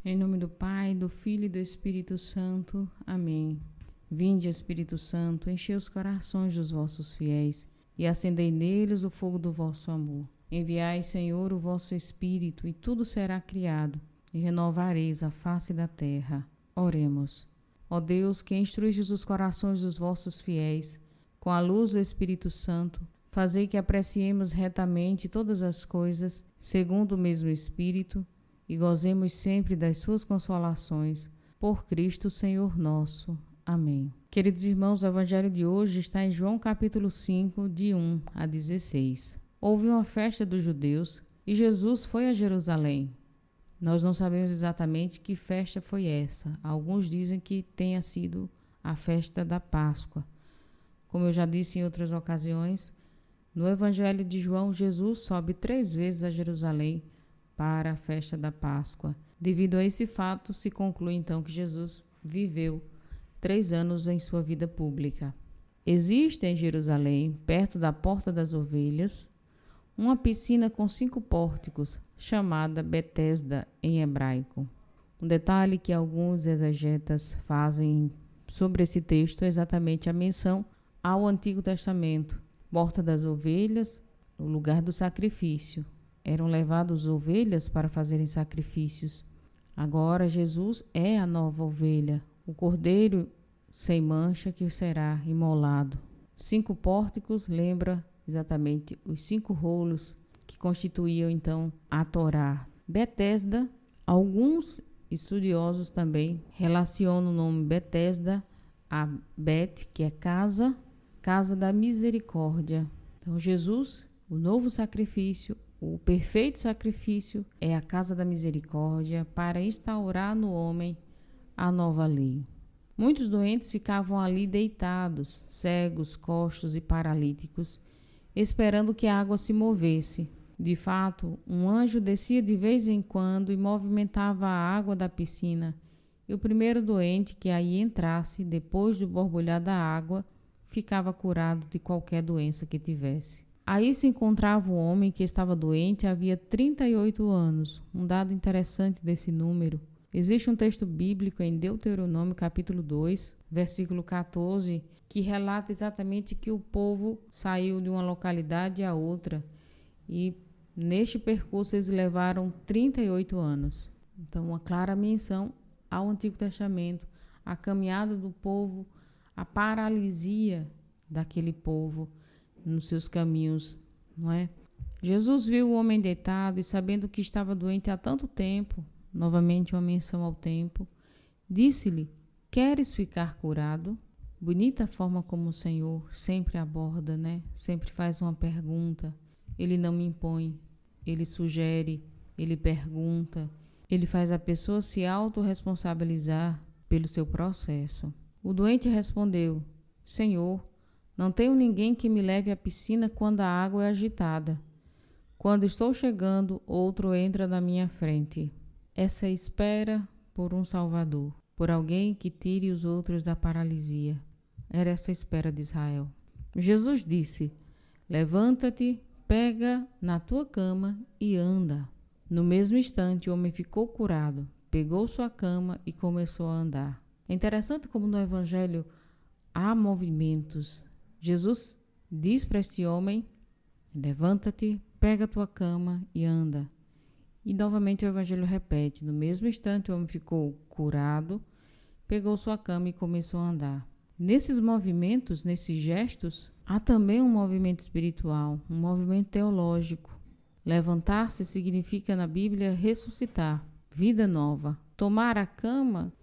Em nome do Pai, do Filho e do Espírito Santo. Amém. Vinde, Espírito Santo, enchei os corações dos vossos fiéis e acendei neles o fogo do vosso amor. Enviai, Senhor, o vosso Espírito, e tudo será criado, e renovareis a face da terra. Oremos. Ó Deus, que instruístes os corações dos vossos fiéis, com a luz do Espírito Santo, fazei que apreciemos retamente todas as coisas, segundo o mesmo Espírito, e gozemos sempre das suas consolações. Por Cristo, Senhor nosso. Amém. Queridos irmãos, o evangelho de hoje está em João capítulo 5, de 1 a 16. Houve uma festa dos judeus e Jesus foi a Jerusalém. Nós não sabemos exatamente que festa foi essa. Alguns dizem que tenha sido a festa da Páscoa. Como eu já disse em outras ocasiões, no evangelho de João, Jesus sobe 3 vezes a Jerusalém para a festa da Páscoa. Devido a esse fato, se conclui então que Jesus viveu 3 anos em sua vida pública. Existe em Jerusalém, perto da Porta das Ovelhas, uma piscina com 5 pórticos, chamada Betesda em hebraico. Um detalhe que alguns exegetas fazem sobre esse texto é exatamente a menção ao Antigo Testamento. Porta das Ovelhas, no lugar do sacrifício. Eram levadas ovelhas para fazerem sacrifícios. Agora Jesus é a nova ovelha, o cordeiro sem mancha que será imolado. 5 pórticos lembra exatamente os 5 rolos que constituíam então a Torá. Betesda, alguns estudiosos também relacionam o nome Betesda a Bet, que é casa da misericórdia. Então Jesus, o novo sacrifício, o perfeito sacrifício, é a casa da misericórdia para instaurar no homem a nova lei. Muitos doentes ficavam ali deitados, cegos, coxos e paralíticos, esperando que a água se movesse. De fato, um anjo descia de vez em quando e movimentava a água da piscina, e o primeiro doente que aí entrasse, depois do borbulhar da água, ficava curado de qualquer doença que tivesse. Aí se encontrava um homem que estava doente havia 38 anos. Um dado interessante desse número. Existe um texto bíblico em Deuteronômio capítulo 2, versículo 14, que relata exatamente que o povo saiu de uma localidade a outra e neste percurso eles levaram 38 anos. Então, uma clara menção ao Antigo Testamento, a caminhada do povo, a paralisia daquele povo nos seus caminhos, não é? Jesus viu o homem deitado e, sabendo que estava doente há tanto tempo, novamente uma menção ao tempo, disse-lhe: queres ficar curado? Bonita a forma como o Senhor sempre aborda, né? Sempre faz uma pergunta. Ele não me impõe, ele sugere, ele pergunta, ele faz a pessoa se autorresponsabilizar pelo seu processo. O doente respondeu: Senhor, não tenho ninguém que me leve à piscina quando a água é agitada. Quando estou chegando, outro entra na minha frente. Essa é a espera por um Salvador, por alguém que tire os outros da paralisia. Era essa a espera de Israel. Jesus disse: levanta-te, pega na tua cama e anda. No mesmo instante, o homem ficou curado, pegou sua cama e começou a andar. É interessante como no Evangelho há movimentos. Jesus diz para este homem: levanta-te, pega a tua cama e anda. E novamente o Evangelho repete: no mesmo instante o homem ficou curado, pegou sua cama e começou a andar. Nesses movimentos, nesses gestos, há também um movimento espiritual, um movimento teológico. Levantar-se significa na Bíblia ressuscitar, vida nova. Tomar a cama,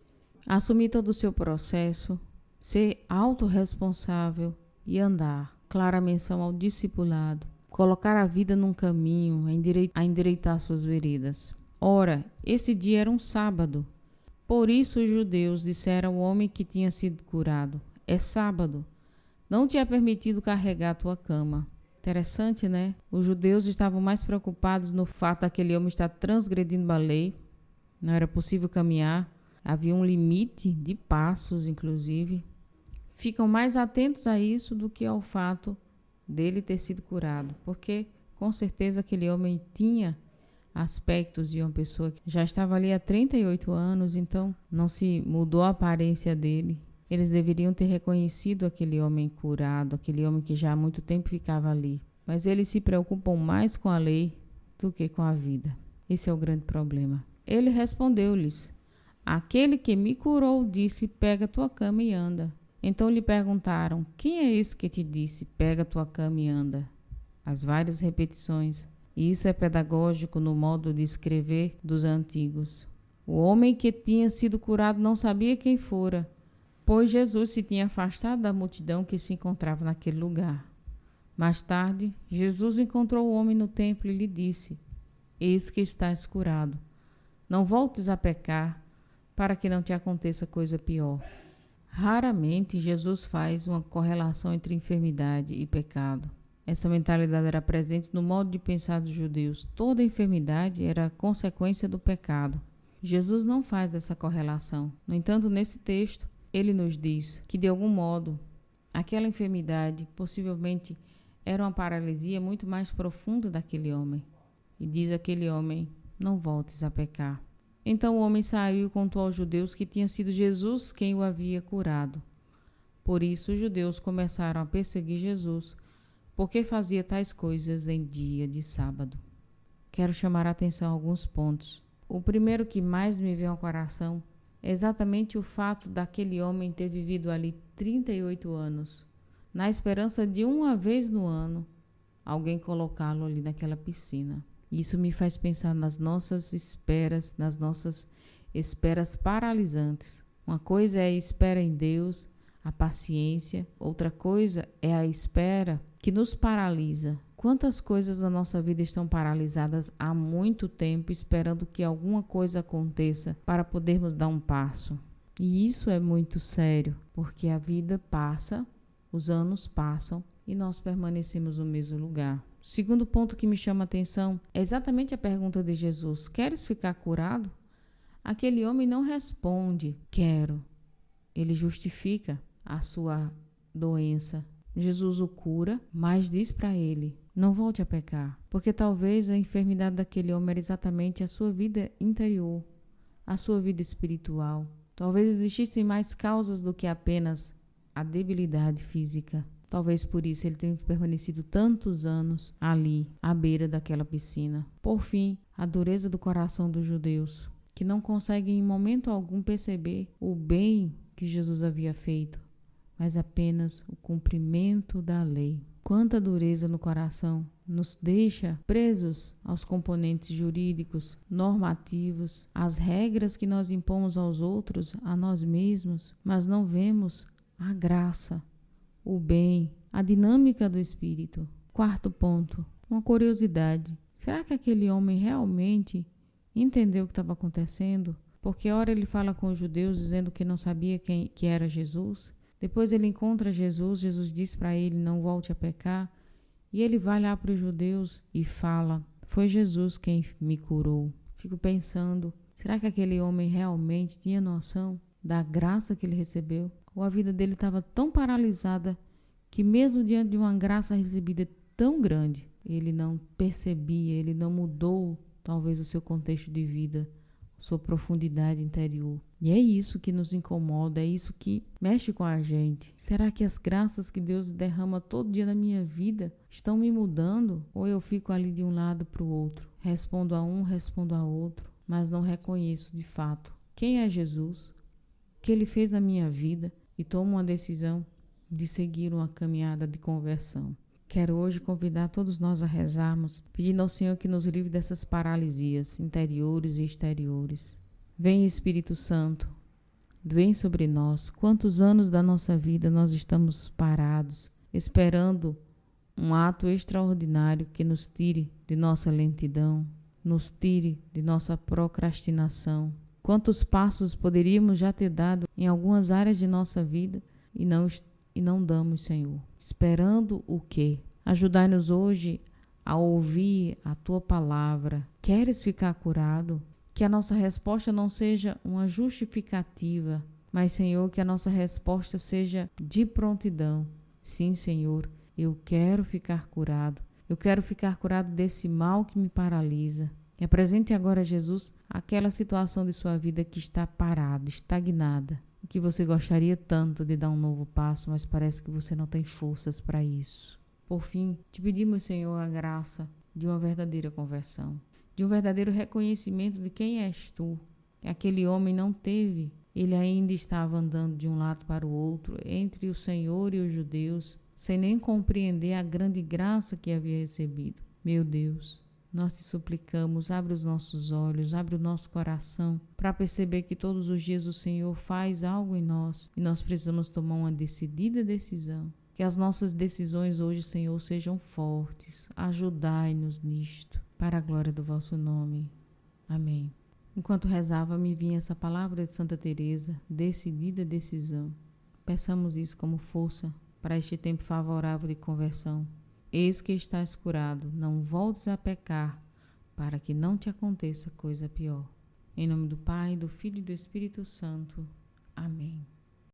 assumir todo o seu processo, ser autorresponsável e andar. Clara menção ao discipulado. Colocar a vida num caminho, a endireitar suas veredas. Ora, esse dia era um sábado. Por isso os judeus disseram ao homem que tinha sido curado: é sábado, não te é permitido carregar a tua cama. Interessante, né? Os judeus estavam mais preocupados no fato daquele homem estar transgredindo a lei. Não era possível caminhar. Havia um limite de passos, inclusive. Ficam mais atentos a isso do que ao fato dele ter sido curado, porque com certeza aquele homem tinha aspectos de uma pessoa que já estava ali há 38 anos, então não se mudou a aparência dele. Eles deveriam ter reconhecido aquele homem curado, aquele homem que já há muito tempo ficava ali. Mas eles se preocupam mais com a lei do que com a vida. Esse é o grande problema. Ele respondeu-lhes: aquele que me curou disse: pega tua cama e anda. Então lhe perguntaram: quem é esse que te disse: pega tua cama e anda? As várias repetições. E isso é pedagógico no modo de escrever dos antigos. O homem que tinha sido curado não sabia quem fora, pois Jesus se tinha afastado da multidão que se encontrava naquele lugar. Mais tarde, Jesus encontrou o homem no templo e lhe disse: eis que estás curado. Não voltes a pecar, para que não te aconteça coisa pior. Raramente Jesus faz uma correlação entre enfermidade e pecado. Essa mentalidade era presente no modo de pensar dos judeus. Toda enfermidade era consequência do pecado. Jesus não faz essa correlação. No entanto, nesse texto, ele nos diz que, de algum modo, aquela enfermidade possivelmente era uma paralisia muito mais profunda daquele homem. E diz aquele homem: não voltes a pecar. Então o homem saiu e contou aos judeus que tinha sido Jesus quem o havia curado. Por isso os judeus começaram a perseguir Jesus, porque fazia tais coisas em dia de sábado. Quero chamar a atenção a alguns pontos. O primeiro que mais me veio ao coração é exatamente o fato daquele homem ter vivido ali 38 anos, na esperança de uma vez no ano alguém colocá-lo ali naquela piscina. Isso me faz pensar nas nossas esperas paralisantes. Uma coisa é a espera em Deus, a paciência. Outra coisa é a espera que nos paralisa. Quantas coisas na nossa vida estão paralisadas há muito tempo, esperando que alguma coisa aconteça para podermos dar um passo? E isso é muito sério, porque a vida passa, os anos passam e nós permanecemos no mesmo lugar. O segundo ponto que me chama a atenção é exatamente a pergunta de Jesus: queres ficar curado? Aquele homem não responde: quero. Ele justifica a sua doença. Jesus o cura, mas diz para ele: não volte a pecar, porque talvez a enfermidade daquele homem era exatamente a sua vida interior, a sua vida espiritual. Talvez existissem mais causas do que apenas a debilidade física. Talvez por isso ele tenha permanecido tantos anos ali, à beira daquela piscina. Por fim, a dureza do coração dos judeus, que não conseguem em momento algum perceber o bem que Jesus havia feito, mas apenas o cumprimento da lei. Quanta dureza no coração nos deixa presos aos componentes jurídicos, normativos, às regras que nós impomos aos outros, a nós mesmos, mas não vemos a graça, o bem, a dinâmica do Espírito. Quarto ponto, uma curiosidade. Será que aquele homem realmente entendeu o que estava acontecendo? Porque ora ele fala com os judeus dizendo que não sabia que era Jesus. Depois ele encontra Jesus, Jesus diz para ele: não volte a pecar. E ele vai lá para os judeus e fala: foi Jesus quem me curou. Fico pensando, será que aquele homem realmente tinha noção da graça que ele recebeu? Ou a vida dele estava tão paralisada que mesmo diante de uma graça recebida tão grande, ele não percebia, ele não mudou talvez o seu contexto de vida, sua profundidade interior. E é isso que nos incomoda, é isso que mexe com a gente. Será que as graças que Deus derrama todo dia na minha vida estão me mudando? Ou eu fico ali de um lado para o outro? Respondo a um, respondo a outro, mas não reconheço de fato quem é Jesus, o que ele fez na minha vida, e tomo uma decisão de seguir uma caminhada de conversão. Quero hoje convidar todos nós a rezarmos, pedindo ao Senhor que nos livre dessas paralisias interiores e exteriores. Vem, Espírito Santo, vem sobre nós. Quantos anos da nossa vida nós estamos parados, esperando um ato extraordinário que nos tire de nossa lentidão, nos tire de nossa procrastinação. Quantos passos poderíamos já ter dado em algumas áreas de nossa vida e não damos, Senhor. Esperando o quê? Ajudai-nos hoje a ouvir a Tua palavra. Queres ficar curado? Que a nossa resposta não seja uma justificativa, mas, Senhor, que a nossa resposta seja de prontidão. Sim, Senhor, eu quero ficar curado. Eu quero ficar curado desse mal que me paralisa. E apresente agora a Jesus aquela situação de sua vida que está parada, estagnada, e que você gostaria tanto de dar um novo passo, mas parece que você não tem forças para isso. Por fim, te pedimos, Senhor, a graça de uma verdadeira conversão, de um verdadeiro reconhecimento de quem és tu. Aquele homem não teve, ele ainda estava andando de um lado para o outro, entre o Senhor e os judeus, sem nem compreender a grande graça que havia recebido. Meu Deus, nós te suplicamos, abre os nossos olhos, abre o nosso coração, para perceber que todos os dias o Senhor faz algo em nós e nós precisamos tomar uma decidida decisão. Que as nossas decisões hoje, Senhor, sejam fortes. Ajudai-nos nisto, para a glória do vosso nome. Amém. Enquanto rezava, me vinha essa palavra de Santa Teresa, decidida decisão. Peçamos isso como força para este tempo favorável de conversão. Eis que estás curado, não voltes a pecar, para que não te aconteça coisa pior. Em nome do Pai, do Filho e do Espírito Santo.